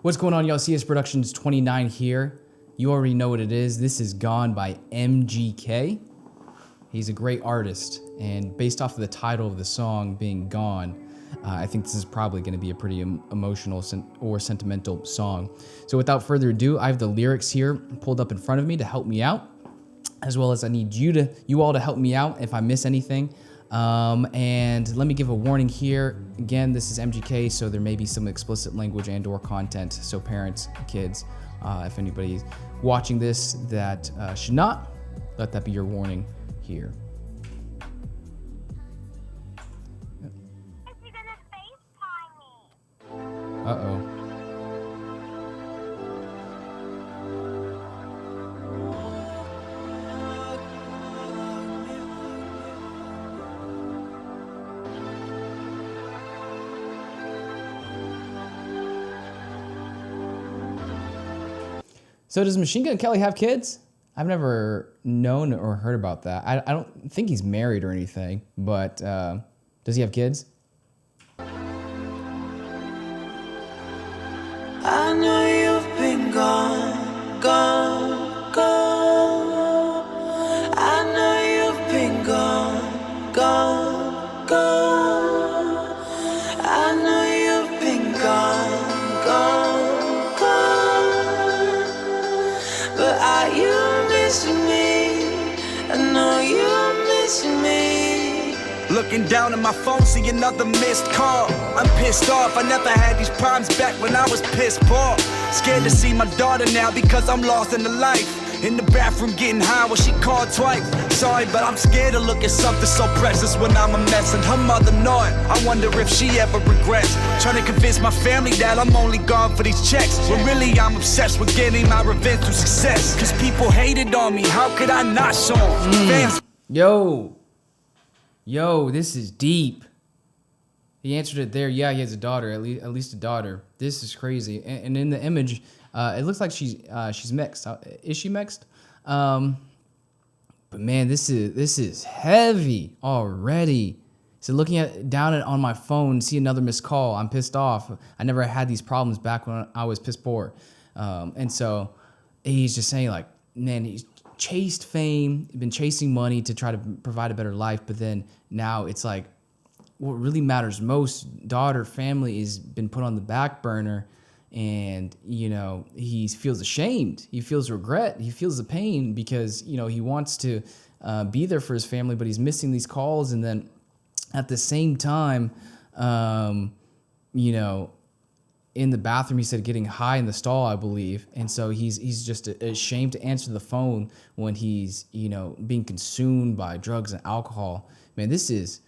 What's going on, y'all? CS Productions 29 here. You already know what it is. This is Gone by MGK. He's a great artist, and based off of the title of the song being Gone, I think this is probably going to be a pretty emotional or sentimental song. So without further ado, I have the lyrics here pulled up in front of me to help me out, as well as I need you all to help me out if I miss anything. And let me give a warning here. Again, this is MGK, so there may be some explicit language and or content. So parents, kids, if anybody's watching this that should not, let that be your warning here. Uh-oh. So does Machine Gun Kelly have kids? I've never known or heard about that. I don't think he's married or anything, but does he have kids? I know you've been gone, gone, gone. I know you've been gone, gone, gone. I know you've been gone, gone, gone. But are you missing me? I know you're missing me. Looking down at my phone, see another missed call. I'm pissed off, I never had these problems back when I was pissed poor. Scared to see my daughter now because I'm lost in the life. In the bathroom getting high when she called twice. Sorry, but I'm scared to look at something so precious when I'm a mess. And her mother know it, I wonder if she ever regrets. Trying to convince my family that I'm only gone for these checks, when really I'm obsessed with getting my revenge through success. Cause people hated on me, how could I not show them? Fans. Yo, this is deep. He answered it there. Yeah, he has a daughter, at least a daughter. This is crazy. And in the image, it looks like she's mixed. Is she mixed? But man, this is heavy already. So looking down on my phone, see another missed call. I'm pissed off. I never had these problems back when I was piss poor. And so he's just saying like, man, he's chased fame, been chasing money to try to provide a better life, but then now it's like what really matters most, daughter, family, is been put on the back burner, and you know he feels ashamed, he feels regret, he feels the pain because you know he wants to be there for his family, but he's missing these calls, and then at the same time, you know, in the bathroom, he said getting high in the stall, I believe. And so he's just ashamed to answer the phone when he's, you know, being consumed by drugs and alcohol. Man, this is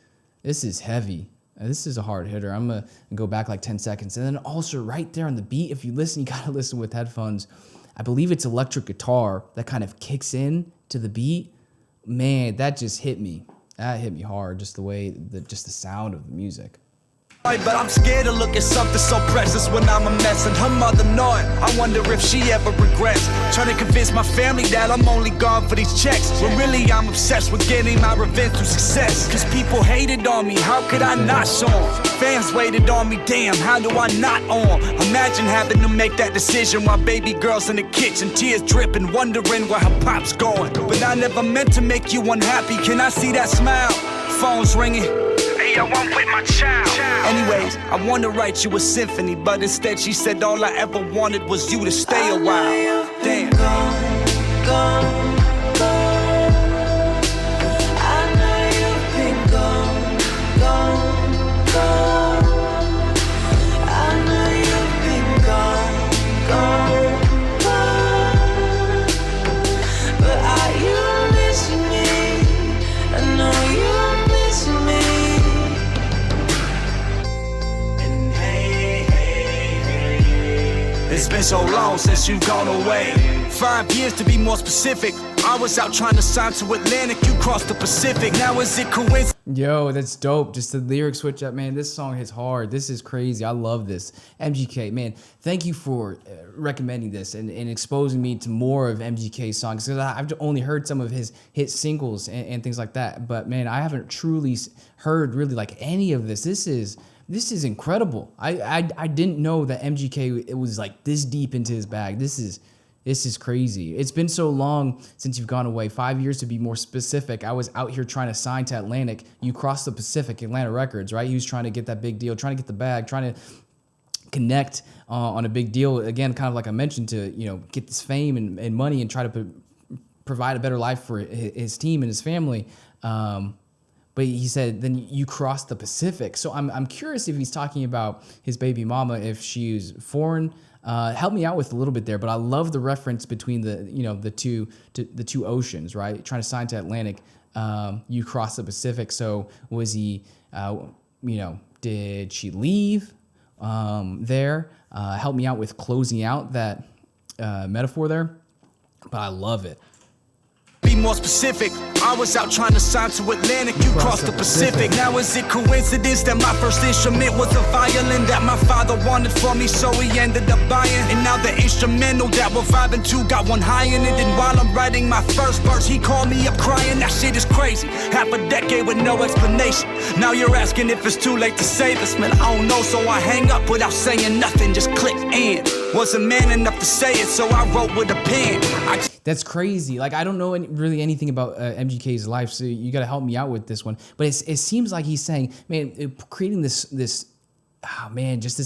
heavy. This is a hard hitter. I'm going to go back like 10 seconds. And then also right there on the beat, if you listen, you got to listen with headphones. I believe it's electric guitar that kind of kicks in to the beat. Man, that just hit me. That hit me hard, just the way, just the sound of the music. But I'm scared to look at something so precious when I'm a mess. And her mother know it, I wonder if she ever regrets. Trying to convince my family that I'm only gone for these checks, when really I'm obsessed with getting my revenge through success. Cause people hated on me, how could I not show them? Fans waited on me, damn, how do I not on? Imagine having to make that decision while baby girl's in the kitchen, tears dripping, wondering where her pop's going. But I never meant to make you unhappy, can I see that smile? Phone's ringing, hey, I want with my child. Anyways, I wanted to write you a symphony, but instead she said all I ever wanted was you to stay a while. Damn. Gone, gone, gone. I know you've been gone, gone, gone. I know you've been gone, gone, gone. But are you missing me? I know you're missing me. It's been so long since you've gone away. 5 years to be more specific. I was out trying to sign to Atlantic, you crossed the Pacific. Now is it coincidence? Yo, that's dope. Just the lyric switch up, man. This song hits hard. This is crazy. I love this. MGK, man, thank you for recommending this and exposing me to more of MGK's songs, because I've only heard some of his hit singles and things like that. But man, I haven't truly heard really like any of this. This is This is incredible. I didn't know that MGK it was like this deep into his bag. This is crazy. It's been so long since you've gone away. 5 years to be more specific. I was out here trying to sign to Atlantic. You crossed the Pacific, Atlantic Records, right? He was trying to get that big deal, trying to get the bag, trying to connect on a big deal. Again, kind of like I mentioned, to get this fame and money and try to provide a better life for his team and his family. But he said, then you crossed the Pacific. So I'm curious if he's talking about his baby mama, if she's foreign. Help me out with a little bit there, but I love the reference between the two oceans, right? Trying to sign to Atlantic, you cross the Pacific. So was he, did she leave there? Help me out with closing out that metaphor there, but I love it. Be more specific. I was out trying to sign to Atlantic, you crossed the Pacific. Now is it coincidence that my first instrument was a violin that my father wanted for me, so he ended up buying? And now the instrumental that we're vibing to got one high in it. And while I'm writing my first verse, he called me up crying. That shit is crazy. Half a decade with no explanation. Now you're asking if it's too late to say this, man. I don't know, so I hang up without saying nothing. Just click end. Wasn't man enough to say it, so I wrote with a pen. That's crazy. Like, I don't know really anything about MGK's life, so you got to help me out with this one. But it seems like he's saying, man, creating just this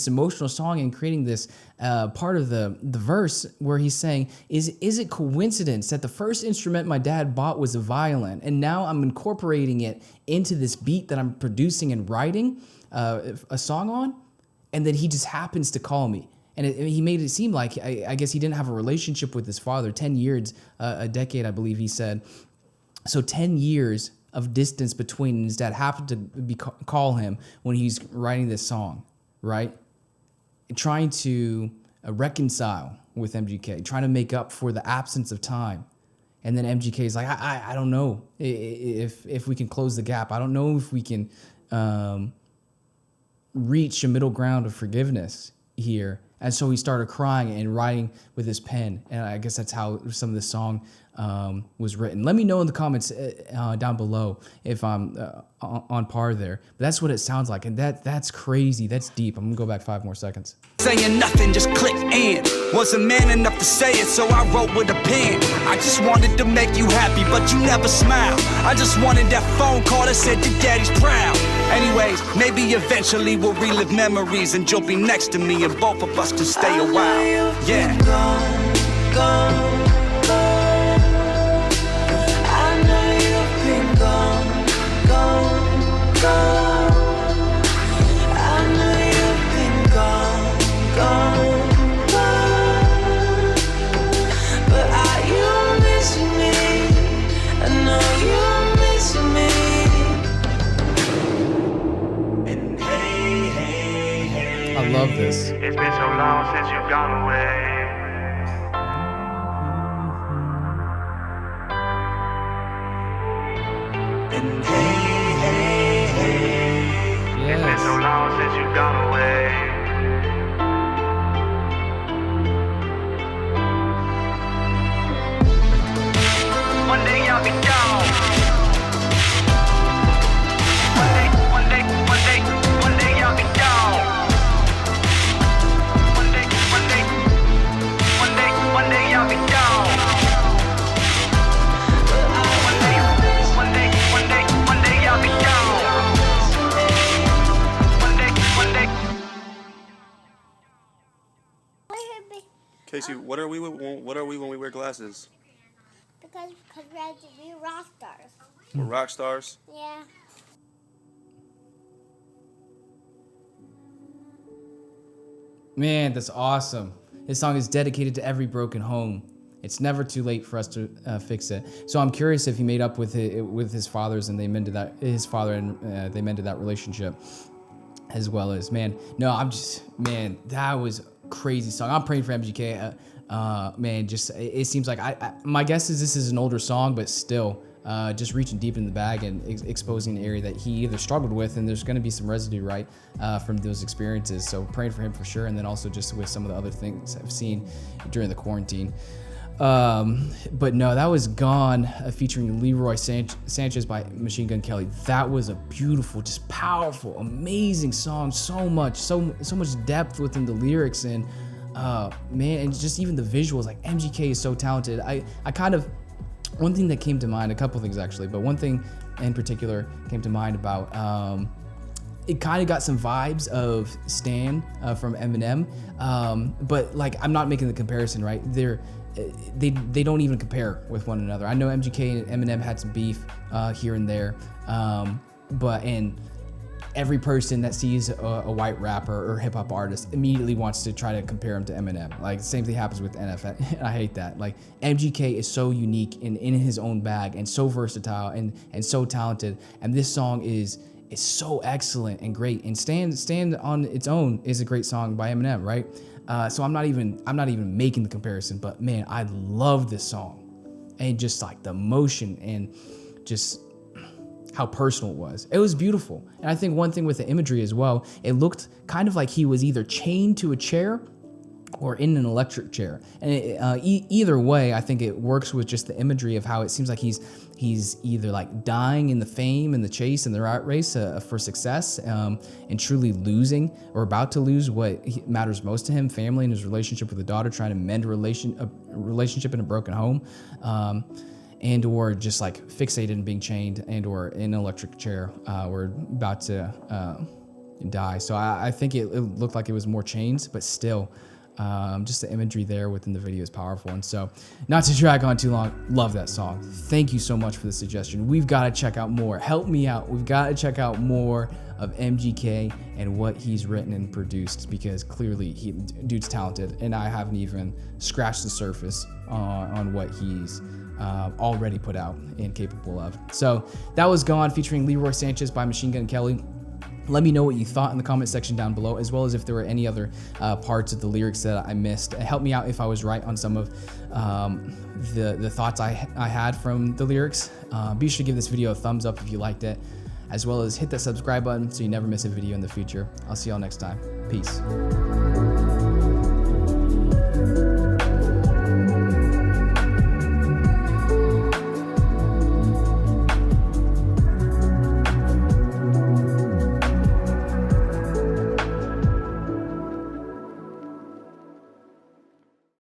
emotional song and creating this part of the verse where he's saying, is it coincidence that the first instrument my dad bought was a violin, and now I'm incorporating it into this beat that I'm producing and writing a song on, and then he just happens to call me. And he made it seem like, I guess he didn't have a relationship with his father. 10 years, a decade, I believe he said. So 10 years of distance between his dad happened to call him when he's writing this song, right? Trying to reconcile with MGK, trying to make up for the absence of time. And then MGK is like, I don't know if we can close the gap. I don't know if we can reach a middle ground of forgiveness here. And so he started crying and writing with his pen. And I guess that's how some of the song was written. Let me know in the comments down below if I'm on par there. But that's what it sounds like. And that's crazy. That's deep. I'm going to go back 5 more seconds. Saying nothing, just click end. Wasn't man enough to say it, so I wrote with a pen. I just wanted to make you happy, but you never smile. I just wanted that phone call that said your daddy's proud. Anyways, maybe eventually we'll relive memories and you'll be next to me and both of us can stay a while. Yeah. Gone. I know you've been gone. I know you've been gone. But are you missing me? I know you're missing me. And hey. I love this. It's been so long since you've gone away. And hey. It's been so long since you've gone away. One day I'll be gone. One day I'll be gone. One day I'll be gone. One day I'll be gone. Casey, what are we when we wear glasses? Because we're rock stars. We're rock stars. Yeah. Man, that's awesome. This song is dedicated to every broken home. It's never too late for us to fix it. So I'm curious if he made up with his fathers and they mended that they mended that relationship as well as that was a crazy song. I'm praying for MGK. It seems like my guess is this is an older song, but still just reaching deep in the bag and exposing an area that he either struggled with, and there's going to be some residue, right, from those experiences. So praying for him for sure, and then also just with some of the other things I've seen during the quarantine. But no, that was Gone, featuring Leroy Sanchez by Machine Gun Kelly. That was a beautiful, just powerful, amazing song. So much depth within the lyrics, and man, and just even the visuals. Like, MGK is so talented. I kind of, one thing that came to mind, a couple things actually, but one thing in particular came to mind about, it kind of got some vibes of Stan from Eminem, but like, I'm not making the comparison, right? They don't even compare with one another. I know MGK and Eminem had some beef here and there, and every person that sees a white rapper or hip hop artist immediately wants to try to compare him to Eminem. Like, the same thing happens with NFL. I hate that. Like, MGK is so unique in his own bag, and so versatile and so talented. And this song is so excellent and great. And Stand on its own is a great song by Eminem, right? So I'm not even making the comparison, but man, I love this song, and just like the emotion and just how personal it was. It was beautiful. And I think one thing with the imagery as well, it looked kind of like he was either chained to a chair or in an electric chair. And either way, I think it works with just the imagery of how it seems like he's either like dying in the fame and the chase and the rat race for success, and truly losing or about to lose what matters most to him, family and his relationship with the daughter, trying to mend a relationship in a broken home, and or just like fixated and being chained, and or in an electric chair, or about to die. So I think it looked like it was more chains, but still, just the imagery there within the video is powerful. And so, not to drag on too long, love that song. Thank you so much for the suggestion. We've got to check out more. Help me out. We've got to check out more of MGK and what he's written and produced, because clearly dude's talented, and I haven't even scratched the surface on what he's already put out and capable of. So that was Gone, featuring Leroy Sanchez by Machine Gun Kelly. Let me know what you thought in the comment section down below, as well as if there were any other parts of the lyrics that I missed. Help me out if I was right on some of the thoughts I had from the lyrics. Be sure to give this video a thumbs up if you liked it, as well as hit that subscribe button so you never miss a video in the future. I'll see y'all next time. Peace.